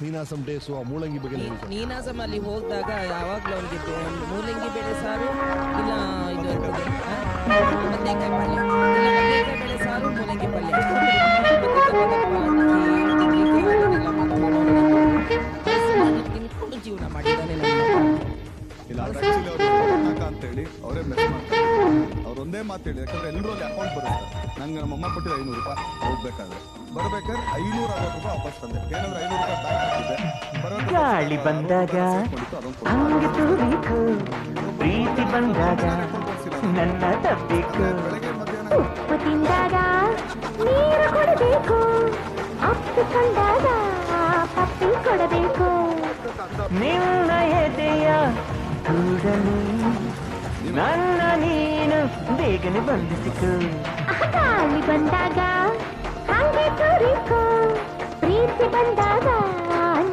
Ninasam days ಆ ಮೂಲಂಗಿ ಬಗ್ಗೆ ನೀನಾಸಂ ಅಲ್ಲಿ ಹೋಗಿದಾಗ ಯಾವಾಗಲೂ ಅವನಿಗೆ ಮೂಲಂಗಿ ಬೇಳೆ ಸಾರು ಇಲ್ಲ ಇದು ಬದನೆಕಾಯಿ ಪಲ್ಯ ಇಲ್ಲ ಬದನೆಕಾಯಿ ಬೇಳೆ ಸಾರು ಮೂಲಂಗಿ ಪಲ್ಯ ತಿನ್ಕೊಂಡು ಜೀವನ ಮಾಡಿದ್ದಾನೆ ಇಲ್ಲ ಅಂತೇಳಿ ಅವರೇ ಮೆಸ್ ಮಾಡ್ತಾರೆ. ಅವ್ರೊಂದೇ ಮಾತು ಹೇಳಿ, ಯಾಕಂದ್ರೆ ಎಲ್ಲರೂ ಅಲ್ಲಿ ಅಕೌಂಟ್ ಬರುತ್ತೆ. ನಂಗೆ ನಮ್ಮಮ್ಮ ಕೊಟ್ಟಿದ್ದು 500 ರೂಪಾಯಿ ಹೋಗ್ಬೇಕಾದ್ರೆ ಬರ್ಬೇಕಾದ್ರೆ 560 ರೂಪಾಯಿ ವಾಪಸ್ ತಂದೆ. ಏನಂದ್ರೆ 500 ರೂಪಾಯಿ ಬ್ಯಾಂಕ್ ಹಾಕಿದ್ದೆ. ಗಾಳಿ ಬಂದಾಗ ಹಂಗೆ ತೂಬೇಕು, ಪ್ರೀತಿ ಬಂದಾಗ ನನ್ನ ತಪ್ಪಬೇಕು, ಉಪ್ಪು ತಿಂದಾಗ ನೀರು ಕೊಡಬೇಕು, ಅಪ್ಪಿಕೊಂಡಾಗ ಪಪ್ಪಿ ಕೊಡಬೇಕು, ನಿನ್ನ ಎದೆಯ ಕೂಡಲು ನನ್ನ ನೀನು ಬೇಗನೆ ಬಂಧಿಸಿತು. ಗಾಳಿ ಬಂದಾಗ ಹಂಗೆ ತೂರಿಕೋ, ಪ್ರೀತಿ ಬಂದಾಗ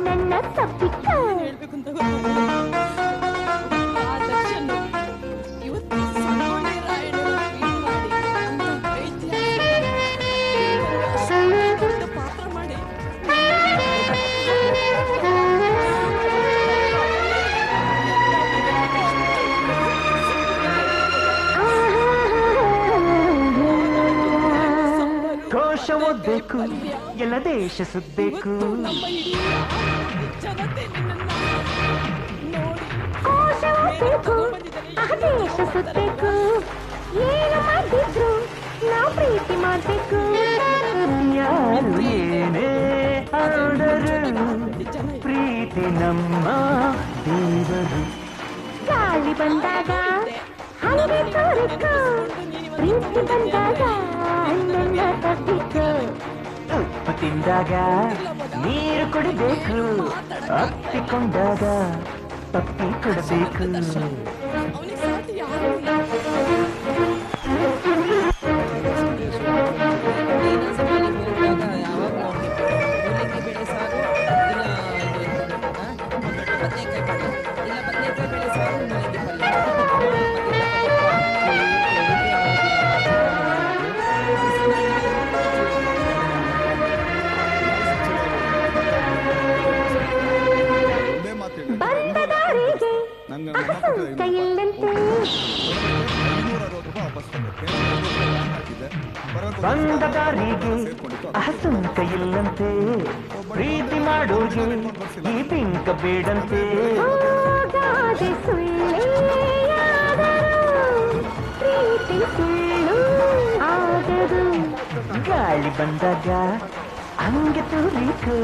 ನನ್ನ ತಪ್ಪಿಕೋ. ಕೋಶ ಓದ್ಬೇಕು, ಎಲ್ಲ ದೇಶ ಸುತ್ತಬೇಕು, ಕೋಶ ಓದ್ಬೇಕು, ದೇಶ ಸುತ್ತಬೇಕು, ಏನು ಮಾಡಿದ್ರು ನಾವು ಪ್ರೀತಿ ಮಾಡ್ಬೇಕು. ಯಾರು ಏನೇ ಆಡರು ಪ್ರೀತಿ ನಮ್ಮ ದೇವರು. ಗಾಳಿ ಬಂದಾಗ ಹಂಗೆ ತೋರಿಕೋ, ಪ್ರೀತಿ ಬಂದಾಗ ನನ್ನ ತಪ್ಪಿಕೋ, ಉಪ್ಪು ತಿಂದಾಗ ನೀರು ಕುಡಿಬೇಕು, ಅಪ್ಪಿಕೊಂಡಾಗ ಪಪ್ಪಿ ಕೊಡಬೇಕು. ಬಂದ ದಾರಿಗೆ ಅಹಸುಂಕ ಇಲ್ಲಂತೆ, ಪ್ರೀತಿ ಮಾಡೋಗೆ ಈ ಬಿಂಕ ಬೇಡಂತೆ. ಪ್ರೀತಿ ಸುಳ್ಳು ಆದರೂ ಗಾಳಿ ಬಂದಾಗ ಹಂಗೆ ತೂರಿಕು,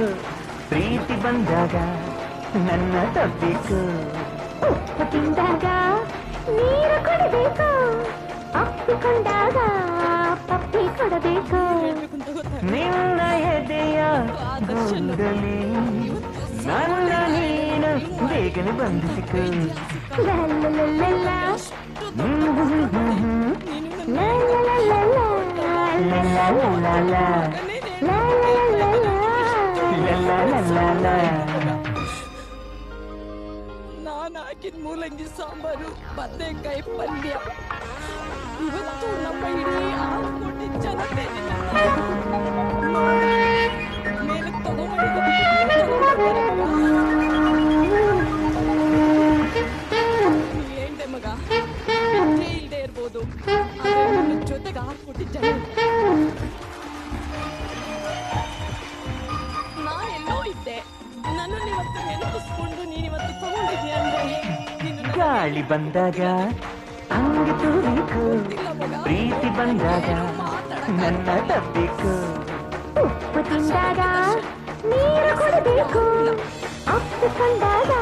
ಪ್ರೀತಿ ಬಂದಾಗ ನನ್ನ ತಪ್ಪಿಕು, ಉಪ್ಪು ತಿಂದಾಗ ನೀರು ಕೊಡಬೇಕು, ಅಪ್ಪಿಕೊಂಡಾಗ ಪಪ್ಪಿ ಕೊಡಬೇಕು, ನಿನ್ನ ಎದೆಯ ಗೂಡಲಿ ನನ್ನ ನೀನು ಬೇಗನೆ ಬಂಧಿಸಿಕು. ನಾನು ಹಾಕಿದ ಮೂಲಂಗಿ ಸಾಂಬಾರು ಬದನೆಕಾಯಿ ಪಲ್ಯ ಇವತ್ತು ನಮ್ಮ ಇಡೀ 6 ಕೋಟಿ ಜನತೆ ಮೇಲೆ ಏನ್ದೆ ಮಗ ಇಲ್ದೇ ಇರ್ಬೋದು, ಜೊತೆಗೆ 6 ಕೋಟಿ ಜನ. ನಾ ಎಲ್ಲೋ ಇದ್ದೆ, ನನ್ನನ್ನು ಇವತ್ತು ನೆನಪಿಸ್ಕೊಂಡು ನೀನಿವತ್ತು ತಗೊಂಡಿದ್ಯಾ ಅಂದ್ರೆ. ಗಾಳಿ ಬಂದಾಗ ಹಂಗೆ ತೂರಿಕು, ಪ್ರೀತಿ ಬಂದಾಗ ನನ್ನ ತಪ್ಪಿಕು, ಉಪ್ಪು ತಿಂದಾಗ ನೀರು ಕೊಡಬೇಕು, ಅಪ್ಪಿಕೊಂಡಾಗ